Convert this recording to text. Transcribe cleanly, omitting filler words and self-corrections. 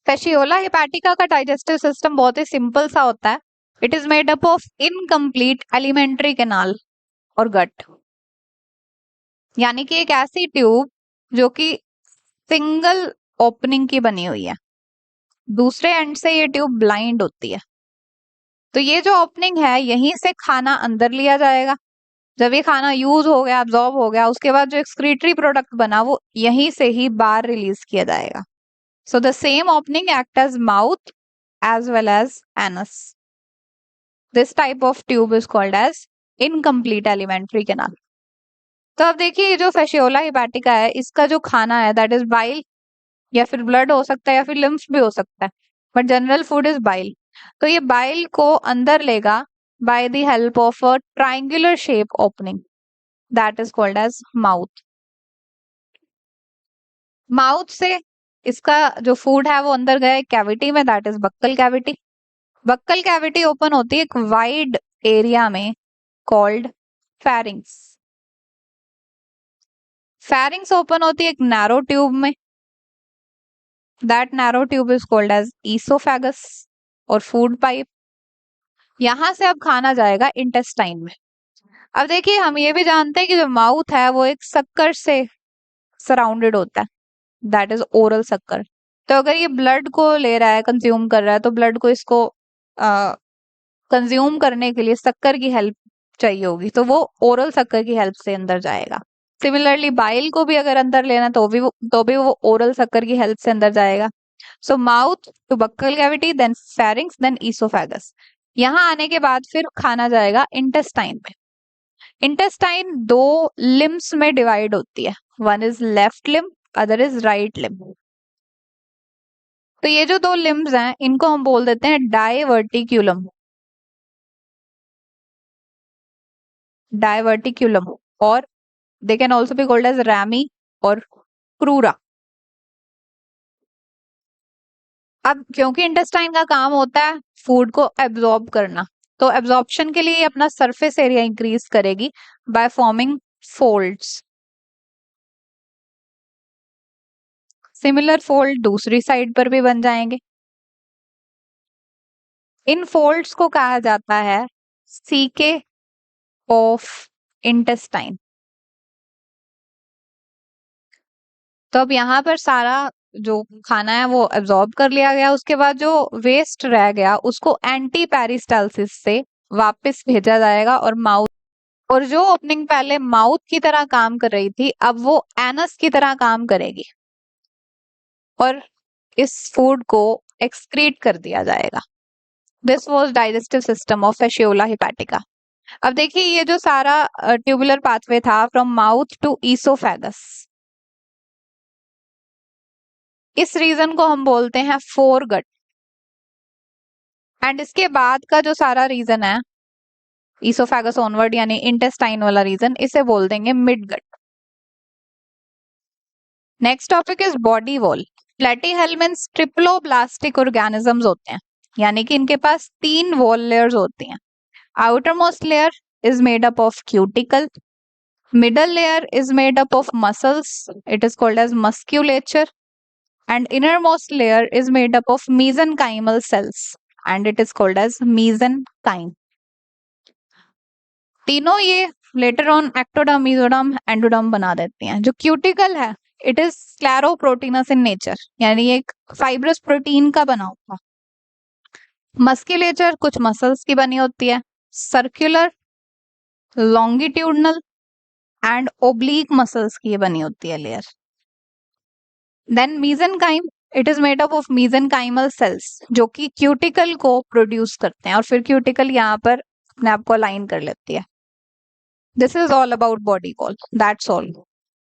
Fasciola हेपाटिका का digestive system बहुत ही simple सा होता है. It is made up of incomplete alimentary canal और गट, यानी कि एक ऐसी ट्यूब जो कि सिंगल ओपनिंग की बनी हुई है, दूसरे एंड से ये ट्यूब ब्लाइंड होती है. तो ये जो ओपनिंग है, यहीं से खाना अंदर लिया जाएगा. जब ये खाना यूज हो गया, अब्जॉर्ब हो गया, उसके बाद जो एक्सक्रीटरी प्रोडक्ट बना वो यहीं से ही बाहर रिलीज किया जाएगा. So the same opening act as mouth as well as anus. This type of tube is called as incomplete alimentary canal. तो अब देखिए, ये जो फेशियोला हेपाटिका है, इसका जो खाना है दैट इज बाइल, या फिर ब्लड हो सकता है, या फिर लिम्फ भी हो सकता है, but general food is bile. तो ये बाइल को अंदर लेगा by the help of a triangular shape opening that is called as mouth. Mouth से इसका जो फूड है वो अंदर गया एक कैविटी में, that is buccal cavity. Buccal cavity open होती है एक वाइड एरिया में कॉल्ड फेरिंग्स. फेरिंग्स ओपन होती है एक नैरो ट्यूब में, that narrow tube is called as oesophagus और फूड पाइप. यहां से अब खाना जाएगा इंटेस्टाइन में. अब देखिए, हम ये भी जानते हैं कि जो माउथ है वो एक शक्कर से सराउंडेड होता है, दैट इज ओरल शक्कर. तो अगर ये ब्लड को ले रहा है, कंज्यूम कर रहा है, तो ब्लड को इसको कंज्यूम करने के लिए शक्कर की हेल्प चाहिए होगी, तो वो ओरल शक्कर की हेल्प से अंदर जाएगा. सिमिलरली बाइल को भी अगर अंदर लेना तो भी वो ओरल शक्कर की हेल्प से अंदर जाएगा. So mouth to buccal cavity, then pharynx, then oesophagus. यहाँ आने के बाद फिर खाना जाएगा इंटेस्टाइन में. इंटेस्टाइन दो लिम्स में डिवाइड होती है, one is left limb, other is right limb. तो ये जो दो लिम्स हैं इनको हम बोल देते हैं डाइवर्टिक्यूलम. डाइवर्टिक्यूलम, और they can also be called as rami और क्रूरा. अब क्योंकि इंटेस्टाइन का काम होता है फूड को एब्जॉर्ब करना, तो एब्जॉर्प्शन के लिए ये अपना सरफेस एरिया इंक्रीज करेगी by forming folds. Similar fold दूसरी साइड पर भी बन जाएंगे. इन फोल्ड्स को कहा जाता है सीके ऑफ इंटेस्टाइन. तो अब यहाँ पर सारा जो खाना है वो एब्जॉर्ब कर लिया गया, उसके बाद जो वेस्ट रह गया उसको एंटी पेरिस्टालसिस से वापस भेजा जाएगा और माउथ, और जो ओपनिंग पहले माउथ की तरह काम कर रही थी अब वो एनस की तरह काम करेगी और इस फूड को एक्सक्रीट कर दिया जाएगा. This was digestive system of Fasciola hepatica. अब देखिए, ये जो सारा ट्यूबुलर पाथवे था फ्रॉम माउथ टू ईसोफेगस, इस रीजन को हम बोलते हैं फोर गट. एंड इसके बाद का जो सारा रीजन है ईसोफेगस ऑनवर्ड यानी इंटेस्टाइन वाला रीजन, इसे बोल देंगे mid gut. Next topic is body wall. Platyhelminthes triploblastic organisms होते हैं, यानी कि इनके पास 3 वॉल लेयर्स होती हैं. Outermost layer is made up of cuticle, middle layer is made up of muscles, it is called as musculature, and innermost layer is made up of mesenchymal cells and it is called as mesenchyme. तीनों ये later on ectoderm, mesoderm, endoderm बना देती हैं. जो cuticle है it is scleroproteinous in nature, यानी एक fibrous protein का बना होता है. मस्क्यूलेचर कुछ मसल्स की बनी होती है, circular, longitudinal and oblique muscles की बनी होती है layer. Then mesenchyme, it is made up of mesenchymal cells जो कि क्यूटिकल को प्रोड्यूस करते हैं और फिर क्यूटिकल यहाँ पर अपने आप को अलाइन कर लेती है. This is all about body wall, that's all.